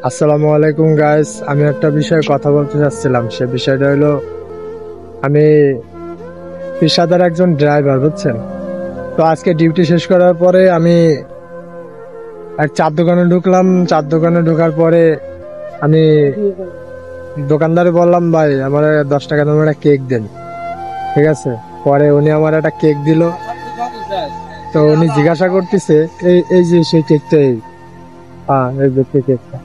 আসসালামু আলাইকুম গাইস, আমি একটা বিষয়ে কথা বলতে চাচ্ছিলাম। সে বিষয়টা হলো, আমি পেশাদার একজন ড্রাইভার, বুঝছেন? তো আজকে ডিউটি শেষ করার পরে আমি এক চার দোকানে ঢুকলাম। চার দোকানে ঢোকার পরে আমি দোকানদারে বললাম, ভাই আমার 10 টাকা দামের একটা কেক দেন। ঠিক আছে, পরে উনি আমার একটা কেক দিল। তো উনি জিজ্ঞাসা করতেছে, এই এই যে সেই কেকটা, হ্যাঁ এই ব্যক্তি কেকটা।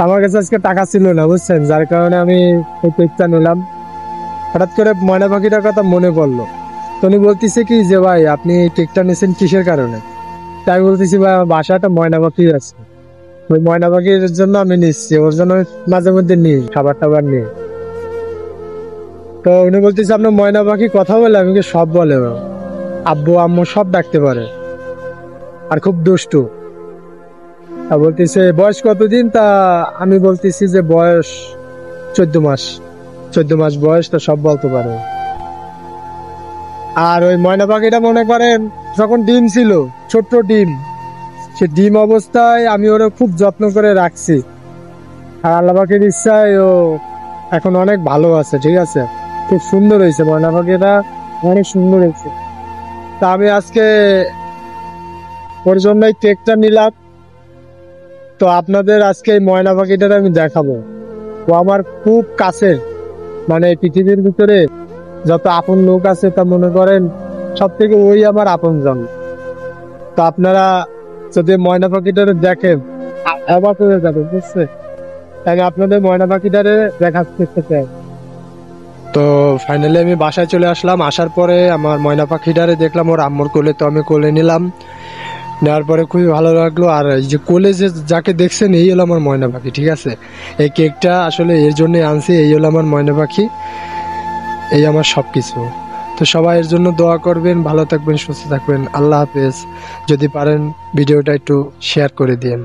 আমার কাছে আজকে টাকা ছিল না, বুঝছেন, যার কারণে আমি এই কেকটা নিলাম। হঠাৎ করে ময়না পাখিটার কথা মনে পড়লো। তো উনি বলতেছে কি যে, ভাই আপনি এই কেকটা নিয়েছেন কিসের কারণে? তাই বলতেছি, ভাই আমার বাসায় একটা ময়না পাখি আছে, ওই ময়না পাখির জন্য আমি নিচ্ছি, ওর জন্য আমি মাঝে মধ্যে নিই খাবার টাবার নিয়ে। তো উনি বলতেছে, আপনার ময়না পাখি কথা বলে? আমি কি, সব বলে ও। আব্বু আম্মু সব ডাকতে পারে, আর খুব দুষ্টু। তা বলতেছে বয়স কতদিন? তা আমি বলতেছি যে বয়স 14 মাস। 14 মাস বয়স, তো সব বলতে পারে। আর ওই ময়না পাখিটা মনে করেন যখন ডিম ছিল, ছোট্ট ডিম, সে ডিম অবস্থায় আমি ওরা খুব যত্ন করে রাখছি। আর আল্লাহ পাখির ইচ্ছায় ও এখন অনেক ভালো আছে, ঠিক আছে। খুব সুন্দর হয়েছে ময়না পাখিটা, অনেক সুন্দর হয়েছে। তা আমি আজকে ওর জন্যই কেকটা নিলাম। তো আপনাদের আজকে এই ময়না পাখিটা আমি দেখাবো। ও আমার খুব কাছের, মানে এই পৃথিবীর ভিতরে যত আপন লোক আছে, তা মনে করেন সব থেকে ওই আমার আপন জন। তো আপনারা যদি ময়না পাখিটারে দেখেন, অবাক হয়ে যাবেন, বুঝছে। আমি আপনাদের ময়না পাখিটারে দেখার চেষ্টা চাই। তো ফাইনালি আমি বাসায় চলে আসলাম। আসার পরে আমার ময়না পাখিটারে দেখলাম ওর আম্মুর কোলে, তো আমি কোলে নিলাম। নেওয়ার পরে খুবই ভালো লাগলো। আর এই যে কোলে যে যাকে দেখছেন, এই হলো আমার ময়না পাখি, ঠিক আছে। এই কেকটা আসলে এর জন্যই আনছি, এই হলো আমার ময়না পাখি, এই আমার সবকিছু। তো সবাই এর জন্য দোয়া করবেন, ভালো থাকবেন, সুস্থ থাকবেন। আল্লাহ হাফেজ। যদি পারেন ভিডিওটা একটু শেয়ার করে দিন।